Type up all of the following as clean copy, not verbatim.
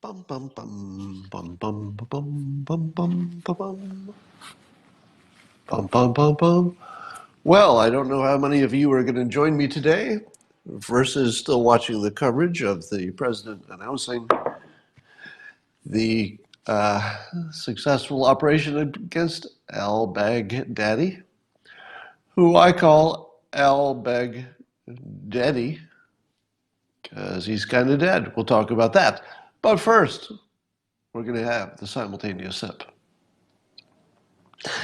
Bum bum bum bum bum bum bum bum bum bum bum bum bum. Well, I don't know how many of you are going to join me today versus still watching the coverage of the president announcing the successful operation against al-Baghdadi, who I call al-Baghdadi because he's kind of dead. We'll talk about that. But first, we're going to have the simultaneous sip.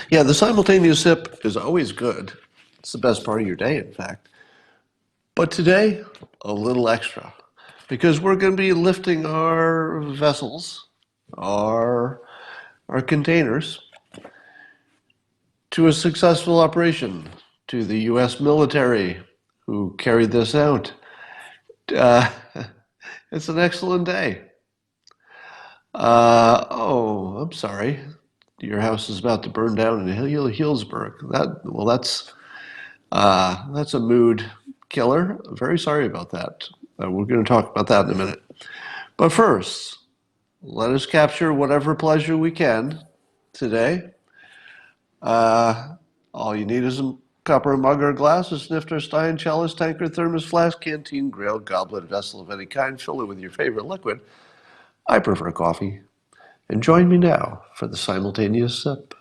Yeah, the simultaneous sip is always good. It's the best part of your day, in fact. But today, a little extra, because we're going to be lifting our vessels, our containers, to a successful operation, to the U.S. military who carried this out. It's an excellent day. I'm sorry. Your house is about to burn down in Healdsburg. That's a mood killer. Very sorry about that. We're going to talk about that in a minute. But first, let us capture whatever pleasure we can today. All you need is a cup or a mug or a glass, a snifter, stein, chalice, tankard, thermos, flask, canteen, grill, goblet, vessel of any kind. Fill it with your favorite liquid. I prefer coffee. And join me now for the simultaneous sip.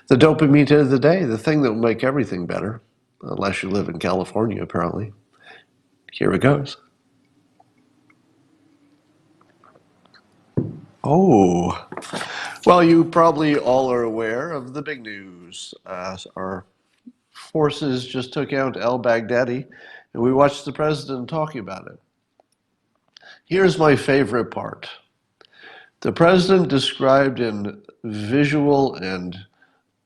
The dopamine of the day, the thing that will make everything better, unless you live in California, apparently. Here it goes. Oh, well, you probably all are aware of the big news. Our forces just took out al-Baghdadi, and we watched the president talking about it. Here's my favorite part. The president described in visual and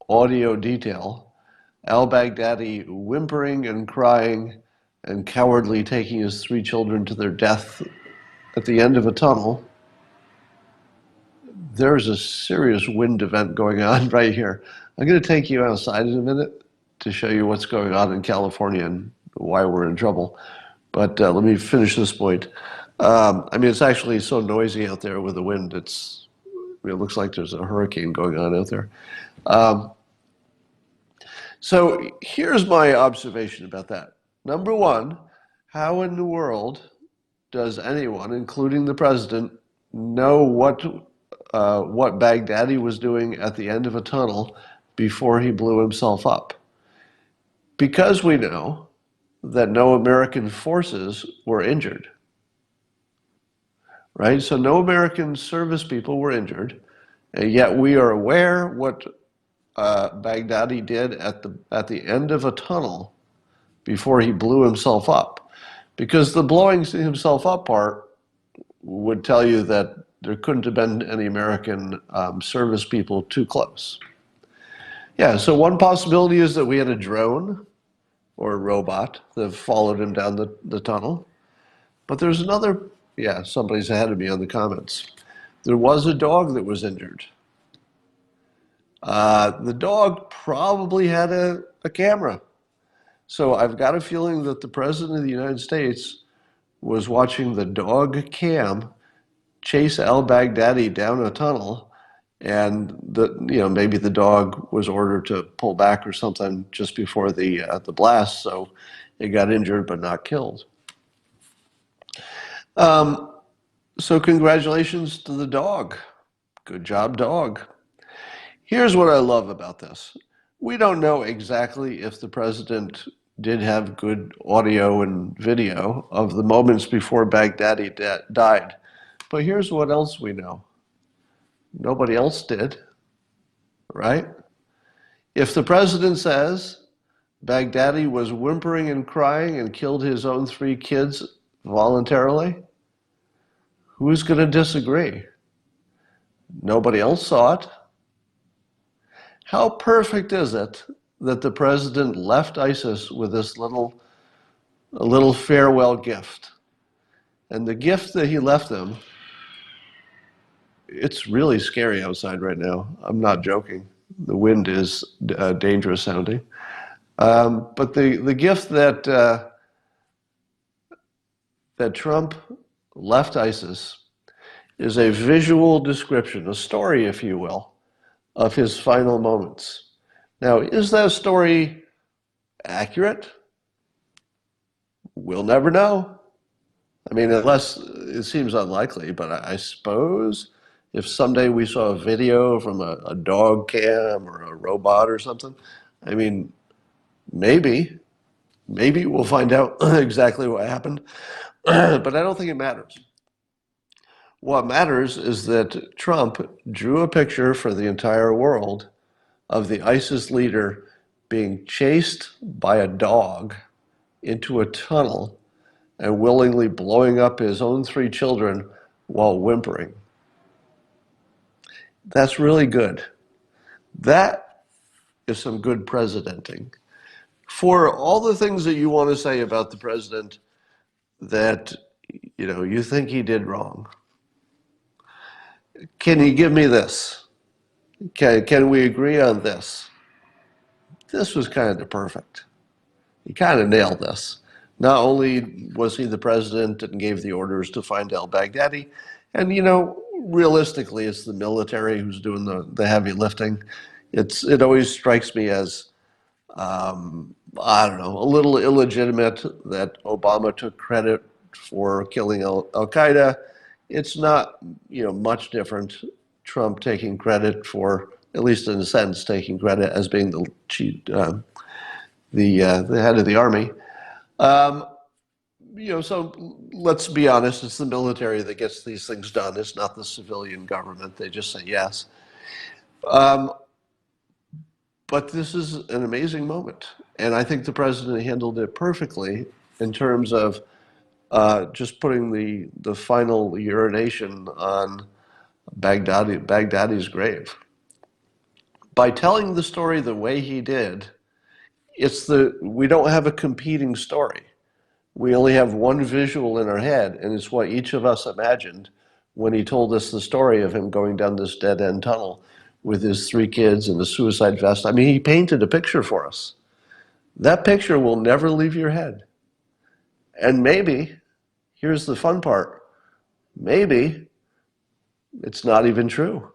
audio detail al-Baghdadi whimpering and crying and cowardly taking his 3 children to their death at the end of a tunnel. There's a serious wind event going on right here. I'm going to take you outside in a minute to show you what's going on in California and why we're in trouble. But let me finish this point. It's actually so noisy out there with the wind. It looks like there's a hurricane going on out there. So here's my observation about that. Number one, how in the world does anyone, including the president, know what Baghdadi was doing at the end of a tunnel before he blew himself up? Because we know that no American forces were injured. Right? So no American service people were injured, and yet we are aware what Baghdadi did at the end of a tunnel before he blew himself up. Because the blowing himself up part would tell you that there couldn't have been any American service people too close. Yeah, so one possibility is that we had a drone or a robot that followed him down the tunnel. But there's another, somebody's ahead of me on the comments. There was a dog that was injured. The dog probably had a camera. So I've got a feeling that the President of the United States was watching the dog cam chase al-Baghdadi down a tunnel, and maybe the dog was ordered to pull back or something just before the blast, so it got injured but not killed. So congratulations to the dog. Good job, dog. Here's what I love about this. We don't know exactly if the president did have good audio and video of the moments before Baghdadi died. But here's what else we know. Nobody else did, right? If the president says Baghdadi was whimpering and crying and killed his own 3 kids voluntarily, who's going to disagree? Nobody else saw it. How perfect is it that the president left ISIS with this little farewell gift? And the gift that he left them, it's really scary outside right now. I'm not joking. The wind is dangerous sounding. But the gift that Trump left ISIS is a visual description, a story, if you will, of his final moments. Now, is that story accurate? We'll never know. I mean, unless it seems unlikely, but I suppose if someday we saw a video from a dog cam or a robot or something, I mean, maybe we'll find out exactly what happened, but I don't think it matters. What matters is that Trump drew a picture for the entire world of the ISIS leader being chased by a dog into a tunnel and willingly blowing up his own 3 children while whimpering. That's really good. That is some good presidenting. For all the things that you want to say about the president that you think he did wrong, can you give me this? Can we agree on this? This was kind of perfect. He kind of nailed this. Not only was he the president and gave the orders to find al-Baghdadi, and realistically, it's the military who's doing the heavy lifting. It always strikes me as, I don't know, a little illegitimate that Obama took credit for killing Al-Qaeda. It's not, much different. Trump taking credit for, at least in a sense, taking credit as being the chief, the head of the army. So let's be honest, it's the military that gets these things done. It's not the civilian government. They just say yes. But this is an amazing moment. And I think the president handled it perfectly in terms of just putting the final urination on Baghdadi's grave. By telling the story the way he did, we don't have a competing story. We only have one visual in our head, and it's what each of us imagined when he told us the story of him going down this dead-end tunnel with his 3 kids and a suicide vest. I mean, he painted a picture for us. That picture will never leave your head. And maybe, here's the fun part, maybe it's not even true.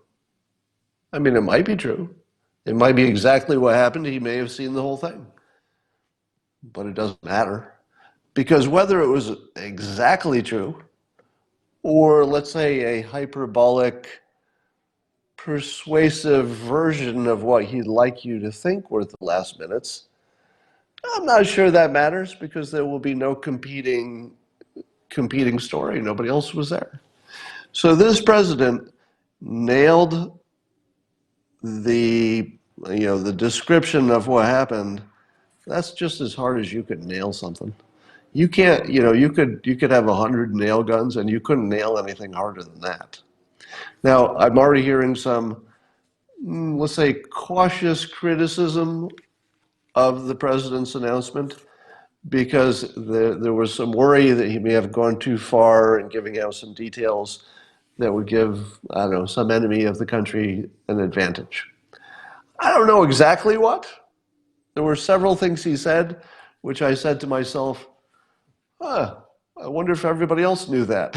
I mean, it might be true. It might be exactly what happened. He may have seen the whole thing. But it doesn't matter. Because whether it was exactly true, or let's say a hyperbolic, persuasive version of what he'd like you to think were the last minutes, I'm not sure that matters, because there will be no competing story. Nobody else was there. So this president nailed the description of what happened. That's just as hard as you could nail something. You can't, you could have 100 nail guns and you couldn't nail anything harder than that. Now, I'm already hearing some, let's say, cautious criticism of the president's announcement, because there was some worry that he may have gone too far in giving out some details that would give, I don't know, some enemy of the country an advantage. I don't know exactly what. There were several things he said, which I said to myself, I wonder if everybody else knew that.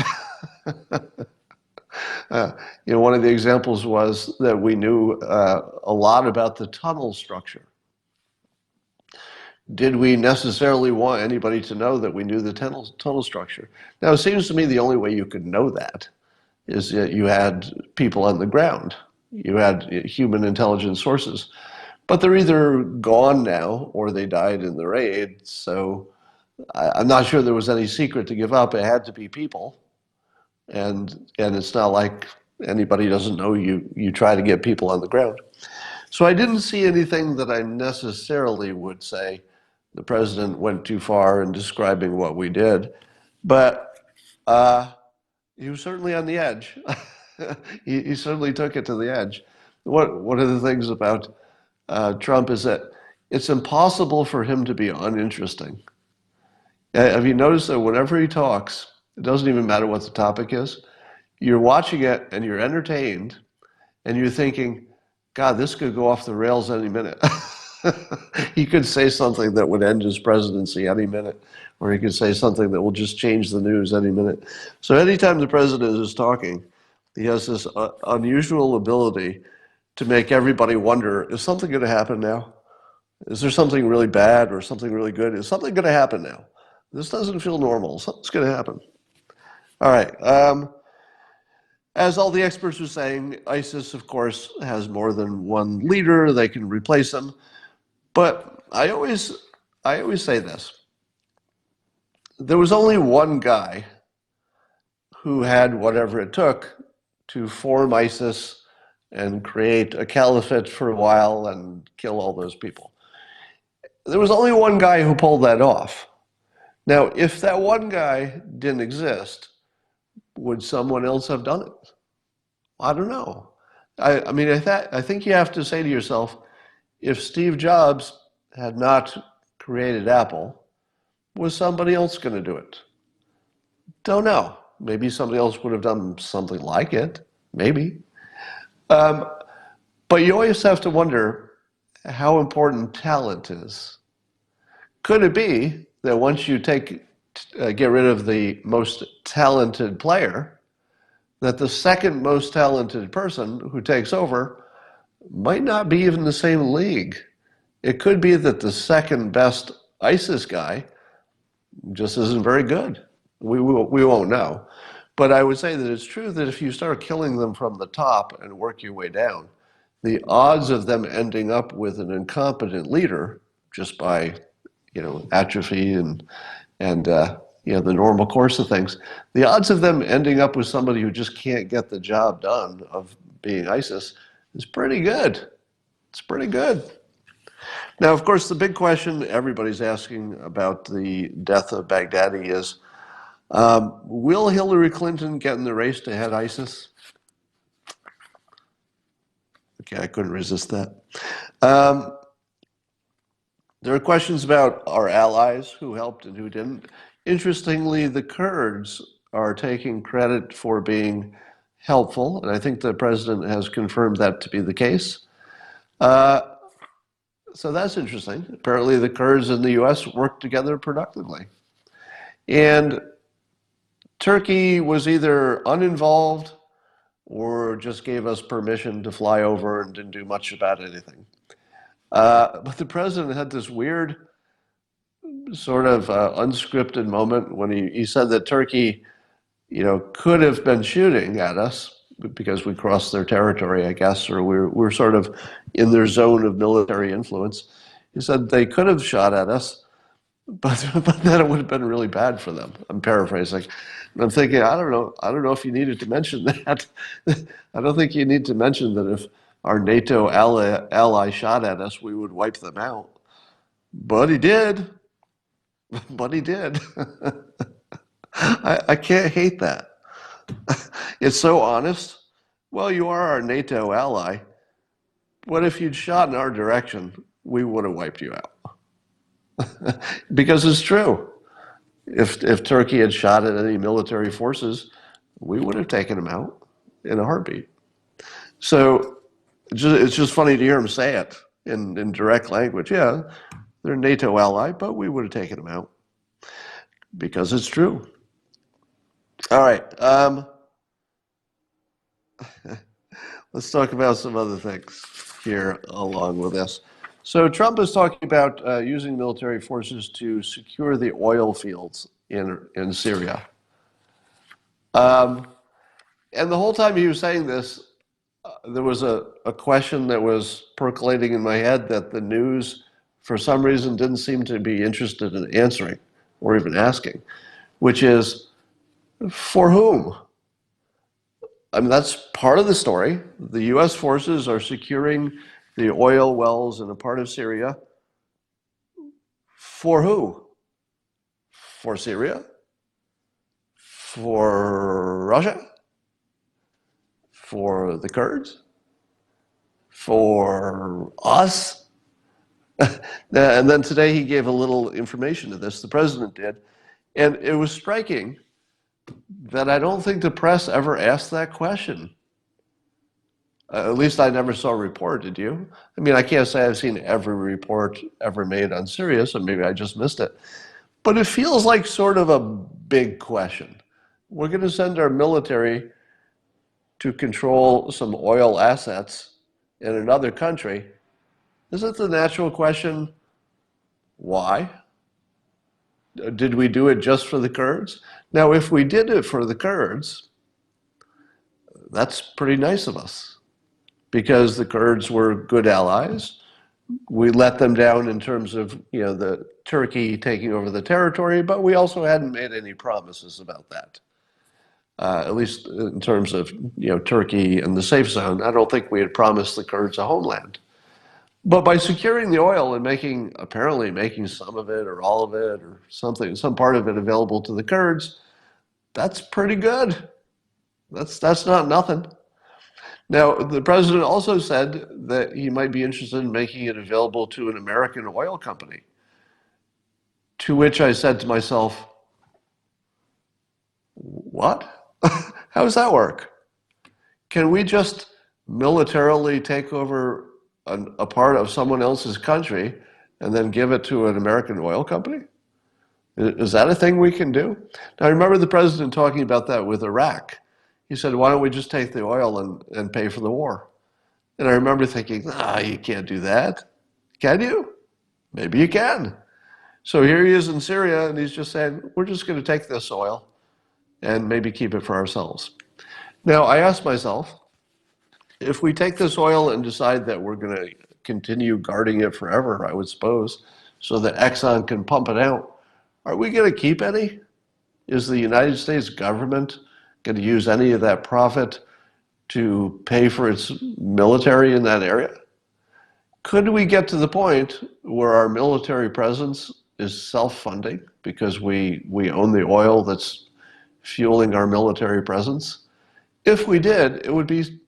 One of the examples was that we knew a lot about the tunnel structure. Did we necessarily want anybody to know that we knew the tunnel structure? Now, it seems to me the only way you could know that is that you had people on the ground. You had human intelligence sources. But they're either gone now or they died in the raid, so I'm not sure there was any secret to give up. It had to be people. And it's not like anybody doesn't know you try to get people on the ground. So I didn't see anything that I necessarily would say the president went too far in describing what we did. But he was certainly on the edge. he certainly took it to the edge. One of the things about Trump is that it's impossible for him to be uninteresting. Have you noticed that whenever he talks, it doesn't even matter what the topic is, you're watching it and you're entertained and you're thinking, God, this could go off the rails any minute. He could say something that would end his presidency any minute, or he could say something that will just change the news any minute. So anytime the president is talking, He has this unusual ability to make everybody wonder, is something going to happen now? Is there something really bad or something really good? Is something going to happen now? This doesn't feel normal. Something's going to happen. All right. As all the experts are saying, ISIS, of course, has more than one leader. They can replace them. But I always say this. There was only one guy who had whatever it took to form ISIS and create a caliphate for a while and kill all those people. There was only one guy who pulled that off. Now, if that one guy didn't exist, would someone else have done it? I don't know. I mean, I think you have to say to yourself, if Steve Jobs had not created Apple, was somebody else going to do it? Don't know. Maybe somebody else would have done something like it. Maybe. But you always have to wonder how important talent is. Could it be that once you get rid of the most talented player, that the second most talented person who takes over might not be even the same league? It could be that the second best ISIS guy just isn't very good. We won't know. But I would say that it's true that if you start killing them from the top and work your way down, the odds of them ending up with an incompetent leader just by, atrophy and the normal course of things, the odds of them ending up with somebody who just can't get the job done of being ISIS is pretty good. It's pretty good. Now, of course, the big question everybody's asking about the death of Baghdadi is, will Hillary Clinton get in the race to head ISIS? Okay, I couldn't resist that. There are questions about our allies, who helped and who didn't. Interestingly, the Kurds are taking credit for being helpful, and I think the president has confirmed that to be the case. So that's interesting. Apparently the Kurds and the US worked together productively. And Turkey was either uninvolved or just gave us permission to fly over and didn't do much about anything. But the president had this weird sort of unscripted moment when he said that Turkey, could have been shooting at us because we crossed their territory, I guess, or we're sort of in their zone of military influence. He said they could have shot at us, but then it would have been really bad for them. I'm paraphrasing. And I'm thinking, I don't know if you needed to mention that. I don't think you need to mention that if our NATO ally shot at us, we would wipe them out. But he did. But he did. I can't hate that. It's so honest. Well, you are our NATO ally. What if you'd shot in our direction? We would have wiped you out. Because it's true. If Turkey had shot at any military forces, we would have taken them out in a heartbeat. So it's just funny to hear him say it in direct language. Yeah, they're a NATO ally, but we would have taken them out. Because it's true. All right. Let's talk about some other things here along with this. So Trump is talking about using military forces to secure the oil fields in Syria. And the whole time he was saying this, there was a question that was percolating in my head that the news, for some reason, didn't seem to be interested in answering or even asking, which is, for whom? I mean, that's part of the story. The US forces are securing the oil wells in a part of Syria. For who? For Syria? For Russia? For the Kurds? For us? And then today he gave a little information to this, the president did. And it was striking that I don't think the press ever asked that question. At least I never saw a report, did you? I mean, I can't say I've seen every report ever made on Syria, so maybe I just missed it. But it feels like sort of a big question. We're going to send our military to control some oil assets in another country, isn't the natural question, why? Did we do it just for the Kurds? Now, if we did it for the Kurds, that's pretty nice of us, because the Kurds were good allies. We let them down in terms of, the Turkey taking over the territory, but we also hadn't made any promises about that. At least in terms of, Turkey and the safe zone, I don't think we had promised the Kurds a homeland. But by securing the oil and apparently making some of it or all of it or some part of it available to the Kurds, that's pretty good. That's not nothing. Now, the president also said that he might be interested in making it available to an American oil company. To which I said to myself, what? How does that work? Can we just militarily take over a part of someone else's country and then give it to an American oil company? Is that a thing we can do? Now, I remember the president talking about that with Iraq. He said, why don't we just take the oil and pay for the war? And I remember thinking, you can't do that. Can you? Maybe you can. So here he is in Syria, and he's just saying, we're just going to take this oil and maybe keep it for ourselves. Now, I asked myself, if we take this oil and decide that we're going to continue guarding it forever, I would suppose, so that Exxon can pump it out, are we going to keep any? Is the United States government going to use any of that profit to pay for its military in that area? Could we get to the point where our military presence is self-funding because we own the oil that's fueling our military presence? If we did, it would be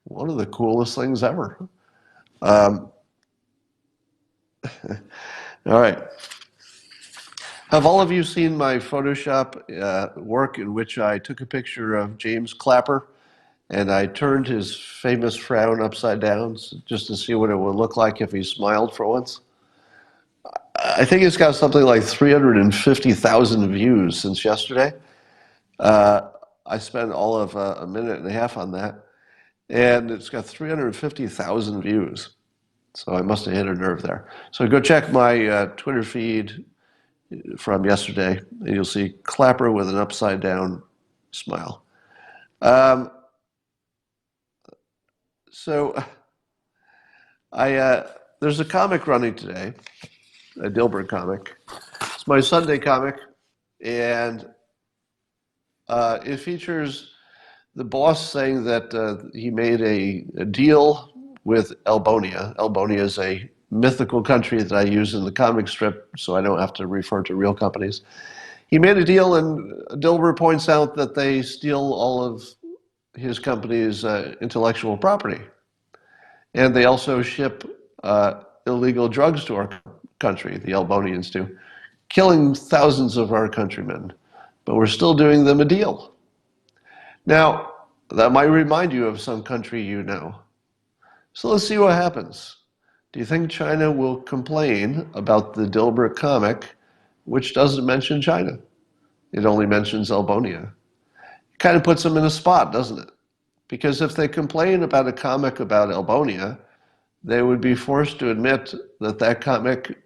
one of the coolest things ever. All right. Have all of you seen my Photoshop work in which I took a picture of James Clapper and I turned his famous frown upside down just to see what it would look like if he smiled for once? I think it's got something like 350,000 views since yesterday. I spent all of a minute and a half on that, and it's got 350,000 views. So I must have hit a nerve there. So go check my Twitter feed from yesterday, and you'll see Clapper with an upside down smile. So there's a comic running today, a Dilbert comic. It's my Sunday comic, and it features the boss saying that he made a deal with Elbonia. Elbonia is a mythical country that I use in the comic strip, so I don't have to refer to real companies. He made a deal, and Dilbert points out that they steal all of his company's intellectual property. And they also ship illegal drugs to our country, the Albonians do, killing thousands of our countrymen. But we're still doing them a deal. Now, that might remind you of some country you know. So let's see what happens. Do you think China will complain about the Dilbert comic, which doesn't mention China? It only mentions Elbonia. It kind of puts them in a spot, doesn't it? Because if they complain about a comic about Elbonia, they would be forced to admit that that comic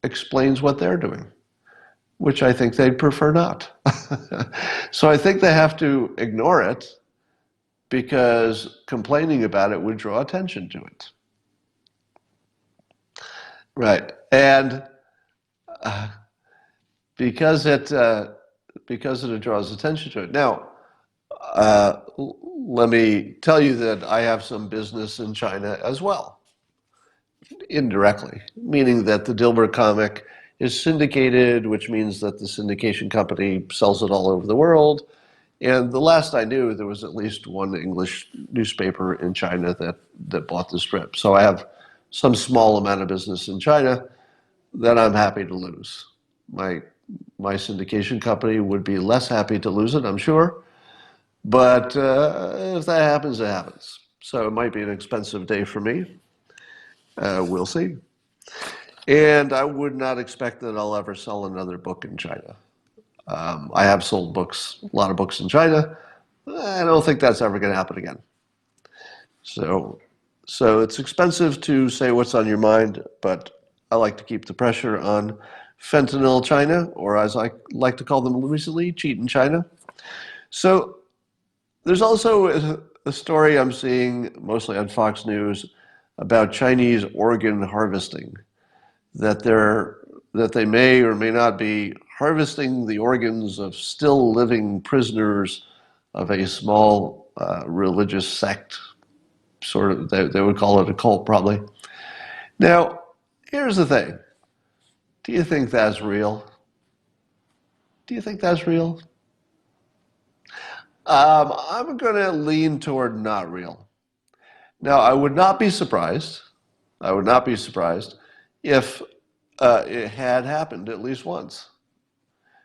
explains what they're doing, which I think they'd prefer not. So I think they have to ignore it because complaining about it would draw attention to it. Right. And because it draws attention to it. Now, let me tell you that I have some business in China as well, indirectly, meaning that the Dilbert comic is syndicated, which means that the syndication company sells it all over the world. And the last I knew, there was at least one English newspaper in China that bought the strip. So I have some small amount of business in China that I'm happy to lose. My syndication company would be less happy to lose it, I'm sure. But if that happens, it happens. So it might be an expensive day for me. We'll see. And I would not expect that I'll ever sell another book in China. I have sold books, a lot of books in China, I don't think that's ever going to happen again. So, so it's expensive to say what's on your mind, but I like to keep the pressure on fentanyl China, or as I like to call them recently, cheating China. So there's also a story I'm seeing mostly on Fox News about Chinese organ harvesting, that they're that they may or may not be harvesting the organs of still living prisoners of a small religious sect, sort of, they would call it a cult probably. Now, here's the thing. Do you think that's real? Do you think that's real? I'm going to lean toward not real. Now, I would not be surprised. I would not be surprised if it had happened at least once.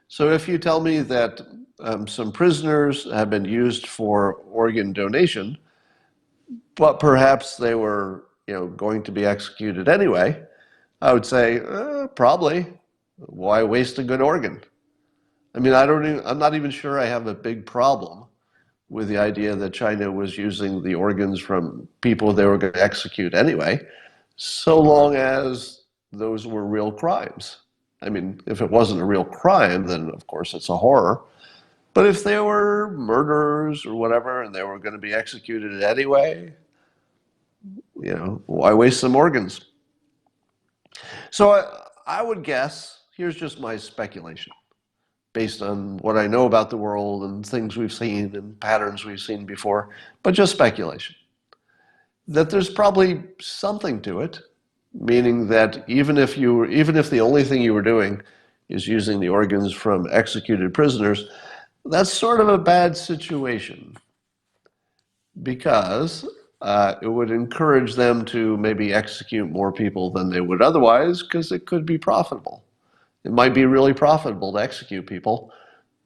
So if you tell me that some prisoners have been used for organ donation, but perhaps they were, going to be executed anyway, I would say probably. Why waste a good organ? I mean, I'm not even sure I have a big problem with the idea that China was using the organs from people they were going to execute anyway, so long as those were real crimes. I mean, if it wasn't a real crime, then of course it's a horror. But if they were murderers or whatever and they were going to be executed anyway, why waste some organs? So I would guess, here's just my speculation, based on what I know about the world and things we've seen and patterns we've seen before, but just speculation, that there's probably something to it, meaning that even if the only thing you were doing is using the organs from executed prisoners, that's sort of a bad situation because it would encourage them to maybe execute more people than they would otherwise because it could be profitable. It might be really profitable to execute people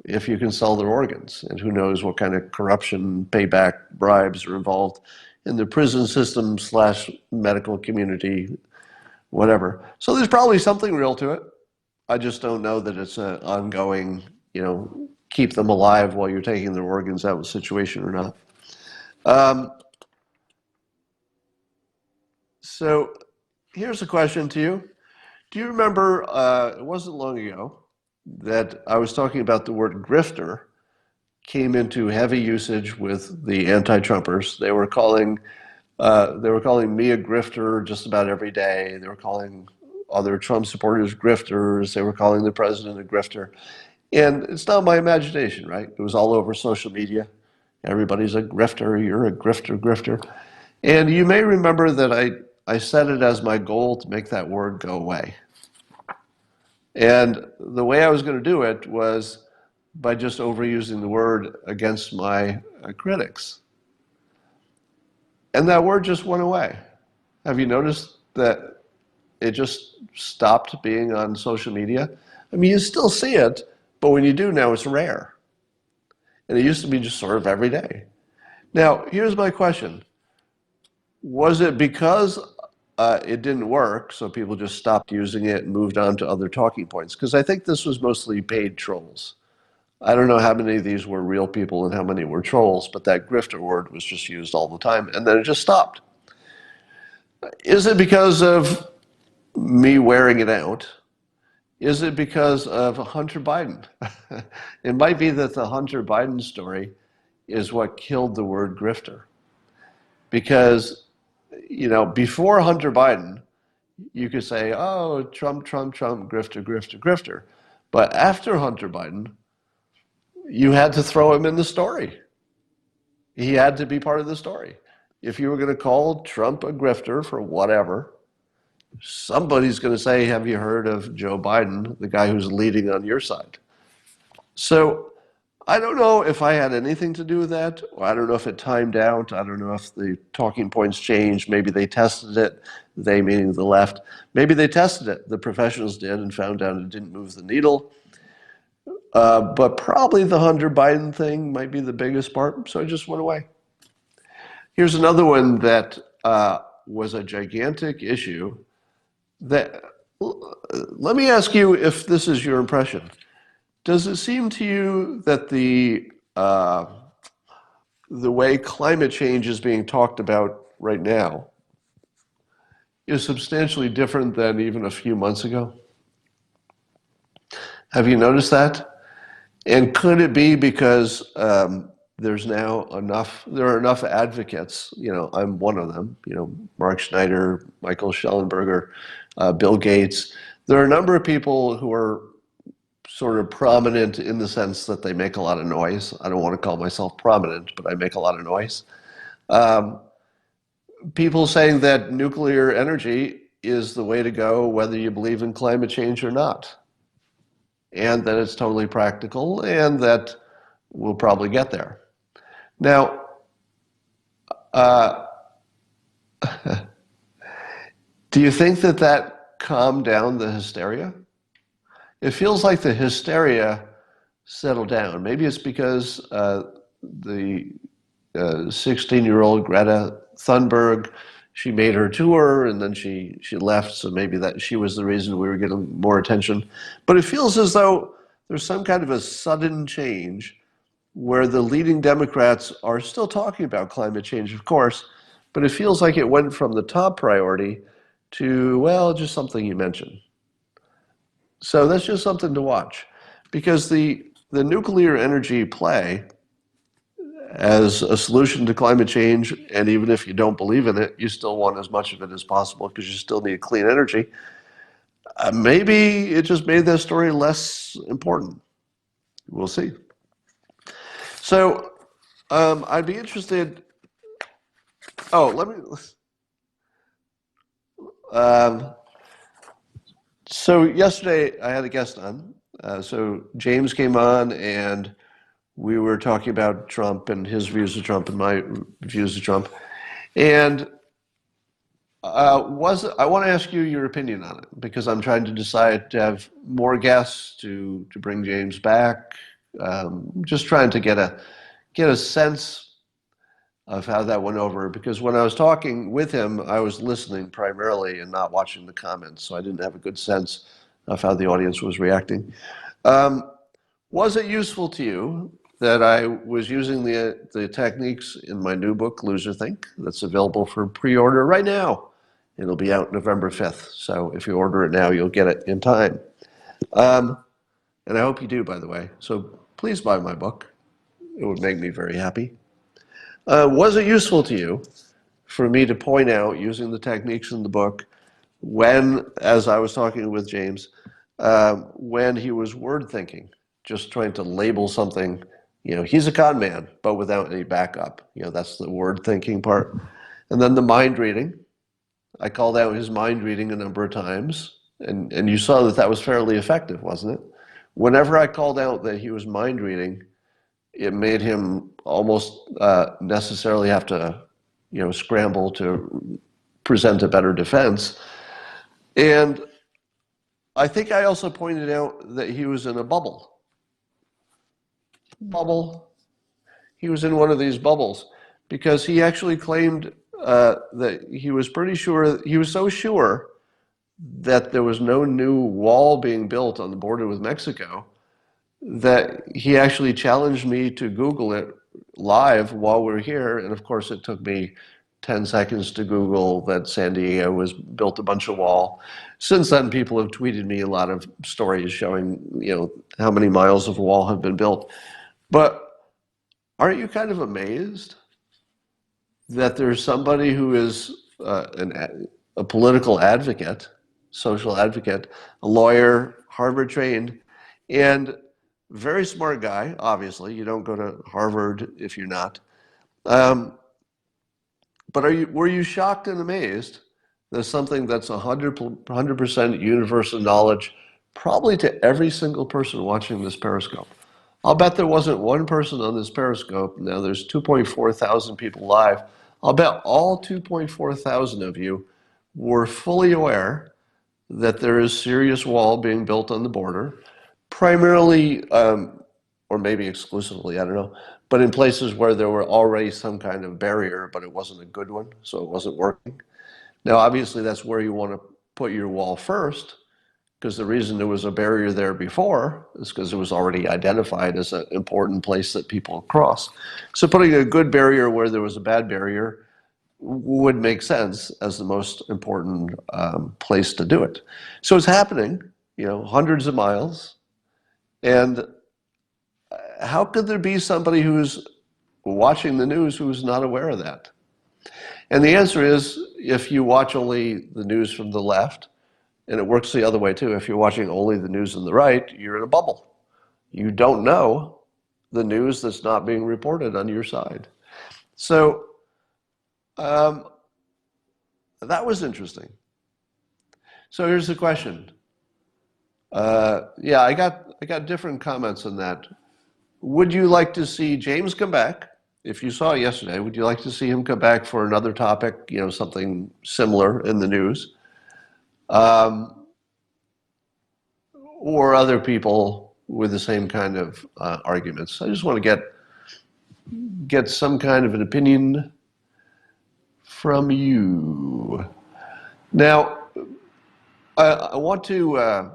if you can sell their organs. And who knows what kind of corruption, payback, bribes are involved in the prison system slash medical community, whatever. So there's probably something real to it. I just don't know that it's an ongoing, keep them alive while you're taking their organs out situation or not. Um, so here's a question to you. Do you remember, it wasn't long ago, that I was talking about the word grifter came into heavy usage with the anti-Trumpers. They were calling me a grifter just about every day. They were calling other Trump supporters grifters. They were calling the president a grifter. And it's not my imagination, right? It was all over social media. Everybody's a grifter. You're a grifter, grifter. And you may remember that I set it as my goal to make that word go away. And the way I was going to do it was by just overusing the word against my critics. And that word just went away. Have you noticed that it just stopped being on social media? I mean, you still see it, but when you do now, it's rare. And it used to be just sort of every day. Now, here's my question. Was it because it didn't work, so people just stopped using it and moved on to other talking points? Because I think this was mostly paid trolls. I don't know how many of these were real people and how many were trolls, but that grifter word was just used all the time, and then it just stopped. Is it because of me wearing it out? Is it because of Hunter Biden? It might be that the Hunter Biden story is what killed the word grifter. Because, before Hunter Biden, you could say, oh, Trump, Trump, Trump, grifter, grifter, grifter. But after Hunter Biden, you had to throw him in the story. He had to be part of the story. If you were going to call Trump a grifter for whatever, somebody's going to say, have you heard of Joe Biden, the guy who's leading on your side? So I don't know if I had anything to do with that. I don't know if it timed out. I don't know if the talking points changed. Maybe they tested it, they meaning the left. Maybe they tested it, the professionals did, and found out it didn't move the needle. But probably the Hunter Biden thing might be the biggest part, so it just went away. Here's another one that was a gigantic issue. Let me ask you if this is your impression. Does it seem to you that the the way climate change is being talked about right now is substantially different than even a few months ago. Have you noticed that? And could it be because there's now there are enough advocates, I'm one of them, Mark Schneider, Michael Schellenberger, Bill Gates. There are a number of people who are sort of prominent in the sense that they make a lot of noise. I don't want to call myself prominent, but I make a lot of noise. Um, People saying that nuclear energy is the way to go, whether you believe in climate change or not, and that it's totally practical, and that we'll probably get there. Now, uh, do you think that that calmed down the hysteria? It feels like the hysteria settled down. Maybe it's because the 16-year-old Greta Thunberg, she made her tour and then she left, so maybe that she was the reason we were getting more attention. But it feels as though there's some kind of a sudden change where the leading Democrats are still talking about climate change, of course, but it feels like it went from the top priority to, well, just something you mentioned. So that's just something to watch, because the nuclear energy play as a solution to climate change, and even if you don't believe in it, you still want as much of it as possible because you still need clean energy. Maybe it just made that story less important. We'll see. So I'd be interested. Oh, let me. Um, so yesterday I had a guest on. So James came on, and we were talking about Trump and his views of Trump and my views of Trump. And I want to ask you your opinion on it, because I'm trying to decide to have more guests to bring James back. Just trying to get a sense of how that went over, because when I was talking with him, I was listening primarily and not watching the comments, so I didn't have a good sense of how the audience was reacting. Um, was it useful to you that I was using the techniques in my new book, Loserthink, that's available for pre-order right now? It'll be out November 5th, so if you order it now, you'll get it in time. Um, and I hope you do, by the way. So please buy my book. It would make me very happy. Was it useful to you for me to point out, using the techniques in the book, when, as I was talking with James, when he was word thinking, just trying to label something, he's a con man, but without any backup. That's the word thinking part. And then the mind reading. I called out his mind reading a number of times, and you saw that that was fairly effective, wasn't it? Whenever I called out that he was mind reading, it made him almost necessarily have to, scramble to present a better defense. And I think I also pointed out that he was in a bubble. Bubble. He was in one of these bubbles, because he actually claimed that he was pretty sure, he was so sure that there was no new wall being built on the border with Mexico, that he actually challenged me to Google it live while we are here. And of course, it took me 10 seconds to Google that San Diego was built a bunch of wall. Since then, people have tweeted me a lot of stories showing, how many miles of wall have been built. But aren't you kind of amazed that there's somebody who is a political advocate, social advocate, a lawyer, Harvard trained, and very smart guy, obviously. You don't go to Harvard if you're not. But were you shocked and amazed that something that's 100% universal knowledge, probably to every single person watching this Periscope? I'll bet there wasn't one person on this Periscope. Now there's 2.4 thousand people live. I'll bet all 2.4 thousand of you were fully aware that there is serious wall being built on the border, primarily, or maybe exclusively, I don't know, but in places where there were already some kind of barrier, but it wasn't a good one, so it wasn't working. Now, obviously, that's where you want to put your wall first, because the reason there was a barrier there before is because it was already identified as an important place that people cross. So putting a good barrier where there was a bad barrier would make sense as the most important place to do it. So it's happening, hundreds of miles. And how could there be somebody who's watching the news who's not aware of that? And the answer is, if you watch only the news from the left, and it works the other way too, if you're watching only the news on the right, you're in a bubble. You don't know the news that's not being reported on your side. So that was interesting. So here's the question. I got different comments on that. Would you like to see James come back? If you saw it yesterday, would you like to see him come back for another topic, something similar in the news? Or other people with the same kind of arguments? I just want to get some kind of an opinion from you. Now, I want to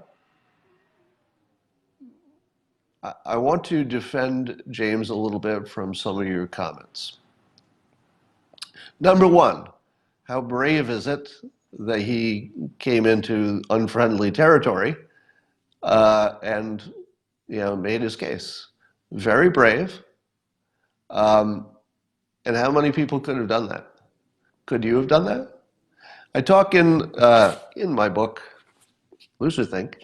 defend James a little bit from some of your comments. Number one, how brave is it that he came into unfriendly territory and made his case? Very brave. And how many people could have done that? Could you have done that? I talk in my book, Loserthink.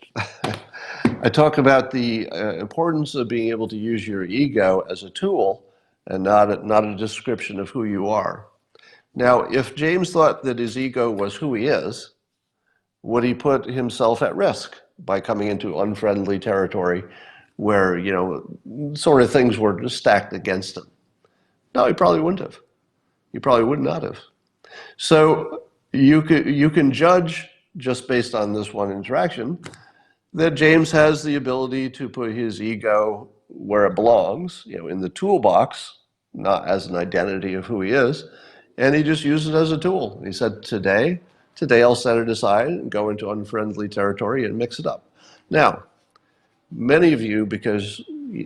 I talk about the importance of being able to use your ego as a tool and not a description of who you are. Now, if James thought that his ego was who he is, would he put himself at risk by coming into unfriendly territory where, sort of things were stacked against him? No, he probably wouldn't have. He probably would not have. So you can judge just based on this one interaction that James has the ability to put his ego where it belongs, in the toolbox, not as an identity of who he is, and he just used it as a tool. He said, today I'll set it aside and go into unfriendly territory and mix it up. Now, many of you, because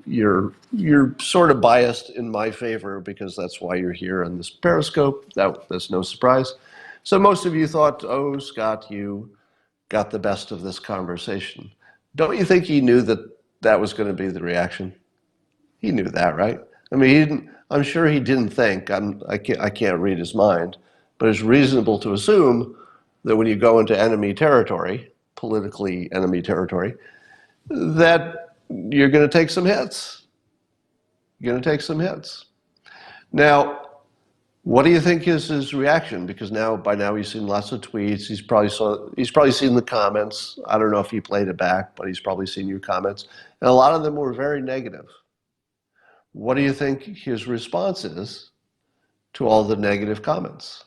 you're sort of biased in my favor because that's why you're here on this Periscope, that's no surprise. So most of you thought, oh, Scott, you got the best of this conversation. Don't you think he knew that was going to be the reaction? He knew that, right? I mean, I'm sure he didn't think, I can't read his mind, but it's reasonable to assume that when you go into enemy territory, politically enemy territory, that you're going to take some hits. You're going to take some hits. Now, what do you think is his reaction? Because by now he's seen lots of tweets. He's probably seen the comments. I don't know if he played it back, but he's probably seen your comments. And a lot of them were very negative. What do you think his response is to all the negative comments?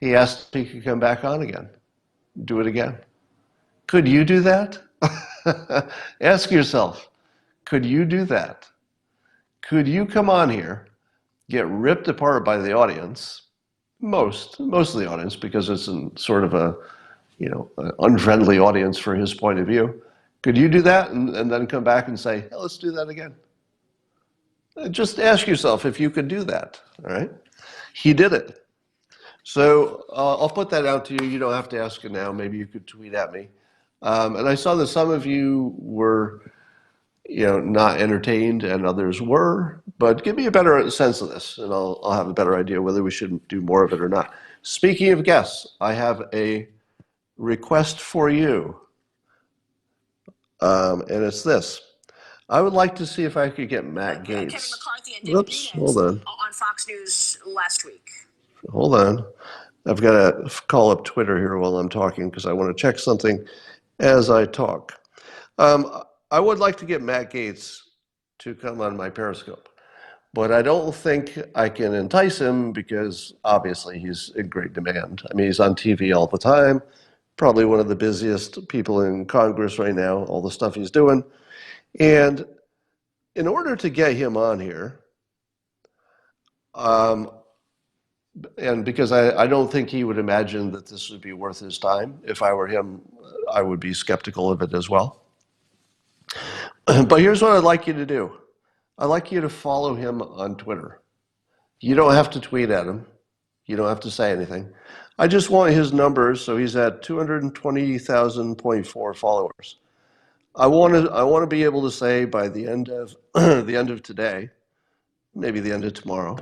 He asked if he could come back on again. Do it again. Could you do that? Ask yourself, could you do that? Could you come on here, get ripped apart by the audience, most of the audience, because it's in sort of an unfriendly audience for his point of view. Could you do that and then come back and say, hey, let's do that again? Just ask yourself if you could do that, all right? He did it. So I'll put that out to you. You don't have to ask it now. Maybe you could tweet at me. And I saw that some of you were not entertained and others were, but give me a better sense of this and I'll have a better idea whether we should do more of it or not. Speaking of guests, I have a request for you, and it's this. I would like to see if I could get Matt Gaetz. Whoops, hold on. On Fox News last week. Hold on. I've got to call up Twitter here while I'm talking because I want to check something as I talk. I would like to get Matt Gaetz to come on my Periscope, but I don't think I can entice him because obviously he's in great demand. I mean, he's on TV all the time, probably one of the busiest people in Congress right now, all the stuff he's doing. And in order to get him on here, And because I don't think he would imagine that this would be worth his time. If I were him, I would be skeptical of it as well. But here's what I'd like you to do. I'd like you to follow him on Twitter. You don't have to tweet at him. You don't have to say anything. I just want his numbers. So he's at 220,000.4 followers. I want to be able to say by the end of the end of today, maybe the end of tomorrow,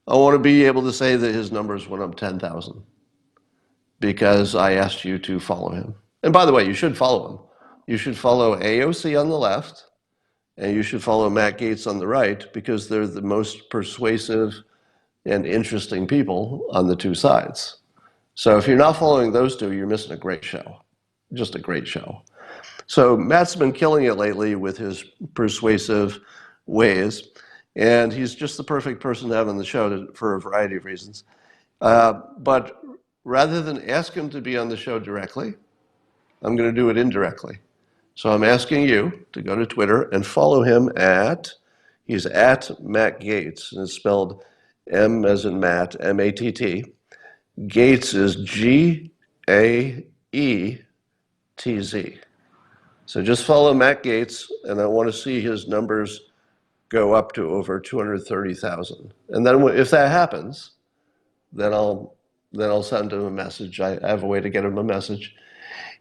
I want to be able to say that his numbers went up 10,000 because I asked you to follow him. And by the way, you should follow him. You should follow AOC on the left, and you should follow Matt Gaetz on the right, because they're the most persuasive and interesting people on the two sides. So if you're not following those two, you're missing a great show. Just a great show. So Matt's been killing it lately with his persuasive ways, and he's just the perfect person to have on the show for a variety of reasons. But rather than ask him to be on the show directly, I'm going to do it indirectly. So I'm asking you to go to Twitter and follow him he's at Matt Gaetz, and it's spelled M as in Matt, M-A-T-T. Gaetz is G-A-E-T-Z. So just follow Matt Gaetz, and I want to see his numbers go up to over 230,000. And then if that happens, then I'll send him a message. I have a way to get him a message.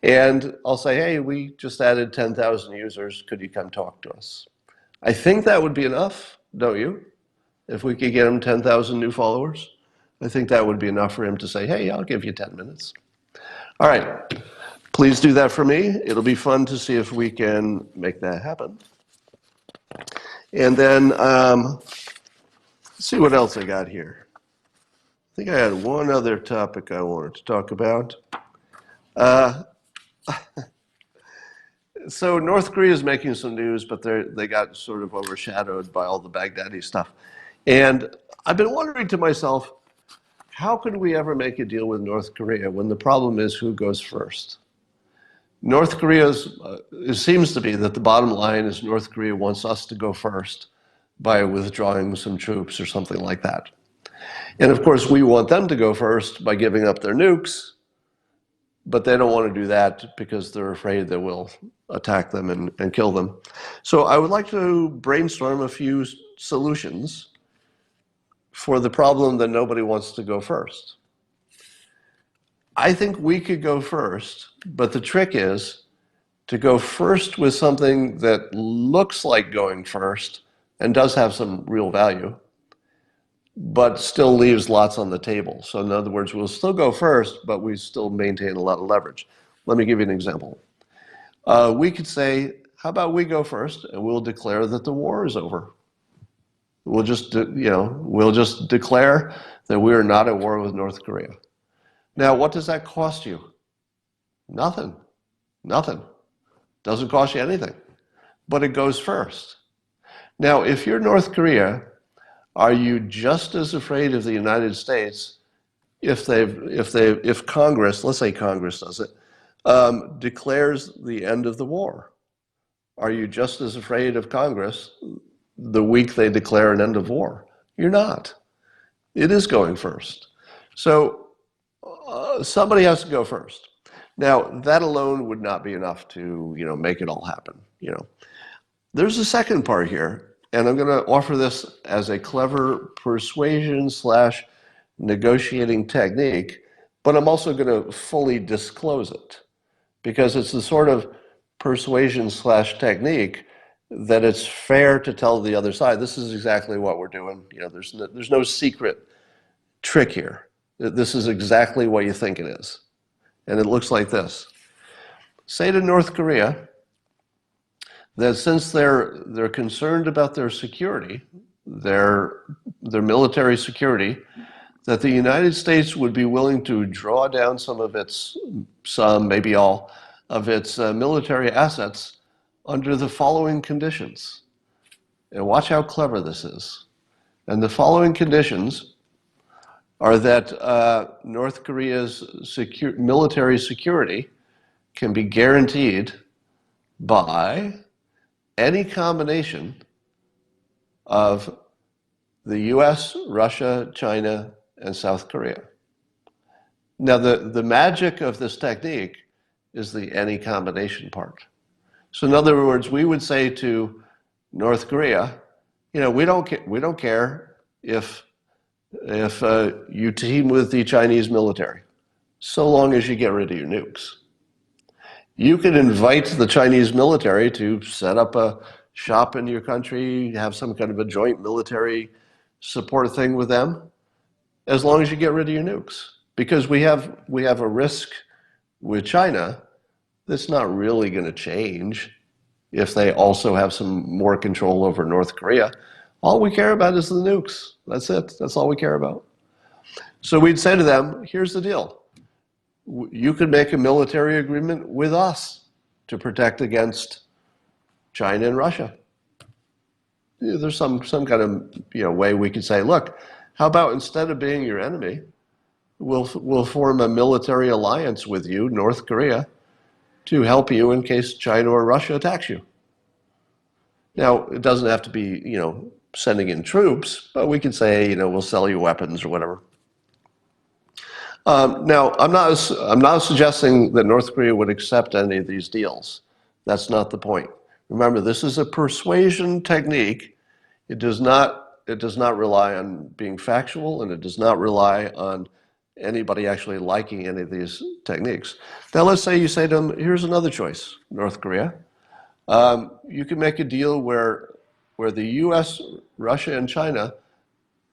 And I'll say, hey, we just added 10,000 users. Could you come talk to us? I think that would be enough, don't you? If we could get him 10,000 new followers, I think that would be enough for him to say, hey, I'll give you 10 minutes. All right. Please do that for me. It'll be fun to see if we can make that happen. And then, let's see what else I got here. I think I had one other topic I wanted to talk about. So North Korea is making some news, but they got sort of overshadowed by all the Baghdadi stuff. And I've been wondering to myself, how could we ever make a deal with North Korea when the problem is who goes first? North Korea's, it seems to be that the bottom line is North Korea wants us to go first by withdrawing some troops or something like that. And of course, we want them to go first by giving up their nukes, but they don't want to do that because they're afraid that we'll attack them and kill them. So I would like to brainstorm a few solutions for the problem that nobody wants to go first. I think we could go first, but the trick is to go first with something that looks like going first and does have some real value, but still leaves lots on the table. So in other words, we'll still go first, but we still maintain a lot of leverage. Let me give you an example. We could say, how about we go first and we'll declare that the war is over. We'll just declare that we are not at war with North Korea. Now, what does that cost you? Nothing. Nothing. Doesn't cost you anything. But it goes first. Now, if you're North Korea, are you just as afraid of the United States if Congress, let's say Congress does it, declares the end of the war? Are you just as afraid of Congress the week they declare an end of war? You're not. It is going first. So somebody has to go first. Now, that alone would not be enough to, make it all happen. There's a second part here, and I'm going to offer this as a clever persuasion/negotiating technique, but I'm also going to fully disclose it, because it's the sort of persuasion/technique that it's fair to tell the other side, this is exactly what we're doing. There's no secret trick here. This is exactly what you think it is. And it looks like this. Say to North Korea that since they're concerned about their security, their military security, that the United States would be willing to draw down some, maybe all, of its military assets under the following conditions. And watch how clever this is. And the following conditions are that North Korea's military security can be guaranteed by any combination of the US, Russia, China, and South Korea. Now, the magic of this technique is the any combination part. So in other words, we would say to North Korea, we don't care if you team with the Chinese military, so long as you get rid of your nukes. You can invite the Chinese military to set up a shop in your country, have some kind of a joint military support thing with them, as long as you get rid of your nukes. Because we have a risk with China that's not really going to change if they also have some more control over North Korea. All we care about is the nukes. That's it. That's all we care about. So we'd say to them, here's the deal. You can make a military agreement with us to protect against China and Russia. There's some kind of way we could say, look, how about instead of being your enemy, we'll form a military alliance with you, North Korea, to help you in case China or Russia attacks you. Now, it doesn't have to be, sending in troops, but we could say, we'll sell you weapons or whatever. Now, I'm not suggesting that North Korea would accept any of these deals. That's not the point. Remember, this is a persuasion technique. It does not rely on being factual, and it does not rely on anybody actually liking any of these techniques. Now, let's say you say to them, here's another choice, North Korea. You can make a deal where the US, Russia, and China,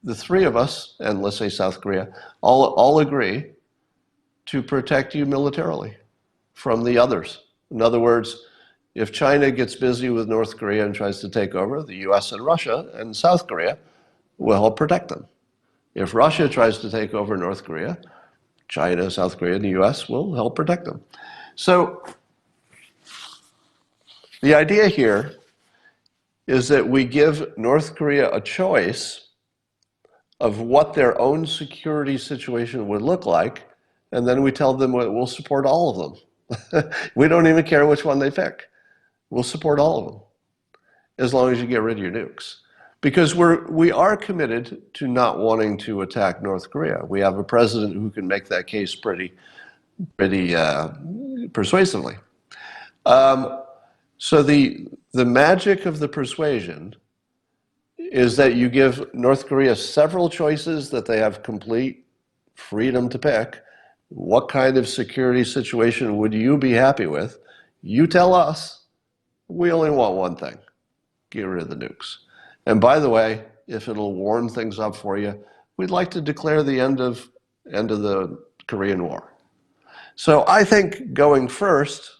the three of us, and let's say South Korea, all agree to protect you militarily from the others. In other words, if China gets busy with North Korea and tries to take over, the US and Russia and South Korea will help protect them. If Russia tries to take over North Korea, China, South Korea, and the US will help protect them. So the idea here is that we give North Korea a choice of what their own security situation would look like, and then we tell them we'll support all of them. We don't even care which one they pick. We'll support all of them, as long as you get rid of your nukes. Because we are committed to not wanting to attack North Korea. We have a president who can make that case pretty persuasively. So the magic of the persuasion is that you give North Korea several choices that they have complete freedom to pick. What kind of security situation would you be happy with? You tell us, we only want one thing, get rid of the nukes. And by the way, if it'll warm things up for you, we'd like to declare the end of the Korean War. So I think going first,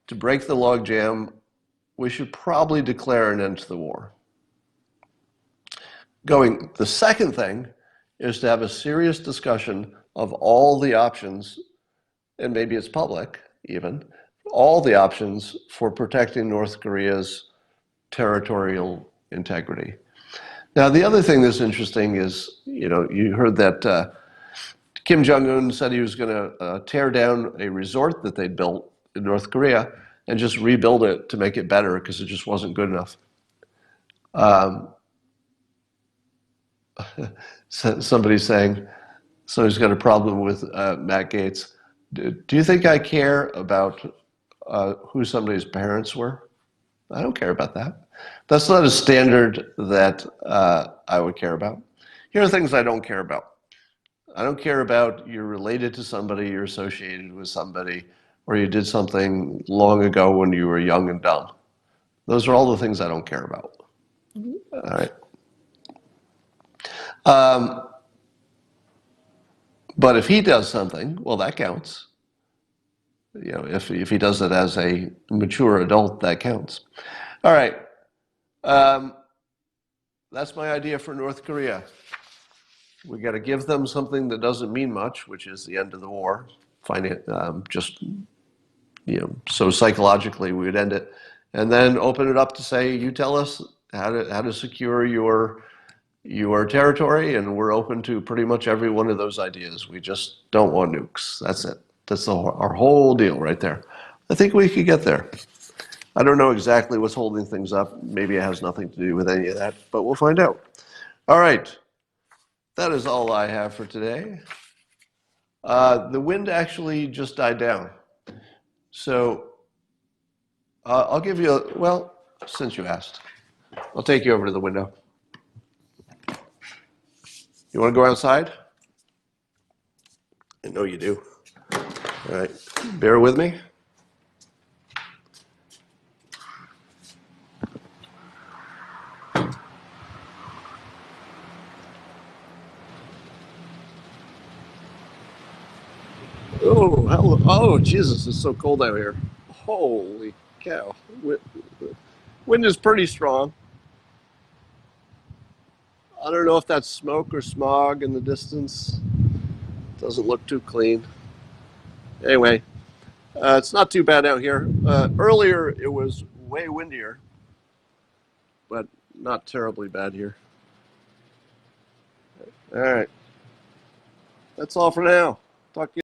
to break the logjam, we should probably declare an end to the war. The second thing is to have a serious discussion of all the options, and maybe it's public even, all the options for protecting North Korea's territorial integrity. Now, the other thing that's interesting is, you heard that Kim Jong-un said he was going to tear down a resort that they'd built in North Korea and just rebuild it to make it better because it just wasn't good enough. Somebody's saying, somebody's got a problem with Matt Gaetz. Do you think I care about who somebody's parents were? I don't care about that. That's not a standard that I would care about. Here are things I don't care about. I don't care about you're related to somebody, you're associated with somebody, or you did something long ago when you were young and dumb. Those are all the things I don't care about. All right. But if he does something, well, that counts. If he does it as a mature adult, that counts. All right. That's my idea for North Korea. We got to give them something that doesn't mean much, which is the end of the war. Find it so psychologically we would end it, and then open it up to say, you tell us how to secure your territory, and we're open to pretty much every one of those ideas. We just don't want nukes. That's it. That's our whole deal right there. I think we could get there. I don't know exactly what's holding things up. Maybe it has nothing to do with any of that, but we'll find out. All right. that is all I have for today. The wind actually just died down. So I'll give you a, well, since you asked, I'll take you over to the window. You want to go outside? I know you do. All right, bear with me. Oh, hello. Oh, Jesus, it's so cold out here. Holy cow. Wind is pretty strong. I don't know if that's smoke or smog in the distance. Doesn't look too clean. Anyway, it's not too bad out here. Earlier, it was way windier, but not terribly bad here. All right. That's all for now. Talk to you.